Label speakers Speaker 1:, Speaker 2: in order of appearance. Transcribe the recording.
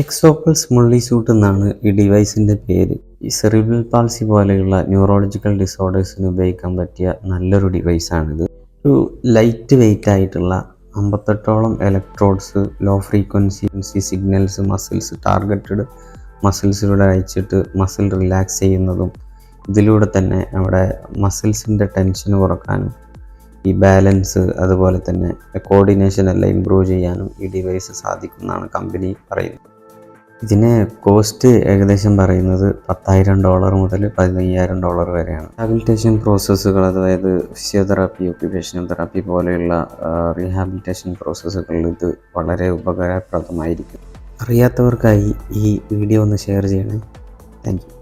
Speaker 1: എക്സോപ്പൾസ് മുള്ളിസൂട്ട് എന്നാണ് ഈ ഡിവൈസിൻ്റെ പേര്. ഈ സെറിബ്രൽ പാൾസി പോലെയുള്ള ന്യൂറോളജിക്കൽ ഡിസോർഡേഴ്സിന് ഉപയോഗിക്കാൻ പറ്റിയ നല്ലൊരു ഡിവൈസാണിത്. ഒരു ലൈറ്റ് വെയ്റ്റ് ആയിട്ടുള്ള 58ഓളം ഇലക്ട്രോഡ്സ്, ലോ ഫ്രീക്വൻസി സിഗ്നൽസ് ടാർഗറ്റഡ് മസിൽസിലൂടെ അയച്ചിട്ട് മസിൽ റിലാക്സ് ചെയ്യുന്നതും ഇതിലൂടെ തന്നെ നമ്മുടെ മസിൽസിൻ്റെ ടെൻഷൻ കുറക്കാനും ഈ ബാലൻസ് അതുപോലെ തന്നെ കോർഡിനേഷൻ എല്ലാം ഇമ്പ്രൂവ് ചെയ്യാനും ഈ ഡിവൈസ് സാധിക്കുമെന്നാണ് കമ്പനി പറയുന്നത്. ഇതിന് കോസ്റ്റ് ഏകദേശം പറയുന്നത് $10,000 മുതൽ $15,000 വരെയാണ്. റീഹാബിലിറ്റേഷൻ പ്രോസസ്സുകൾ, അതായത് ഫിസിയോതെറാപ്പി, ഒക്യുപേഷണൽ തെറാപ്പി പോലെയുള്ള റീഹാബിലിറ്റേഷൻ പ്രോസസ്സുകളിൽ ഇത് വളരെ ഉപകാരപ്രദമായിരിക്കും. അറിയാത്തവർക്കായി ഈ വീഡിയോ ഒന്ന് ഷെയർ ചെയ്യണേ. Thank you.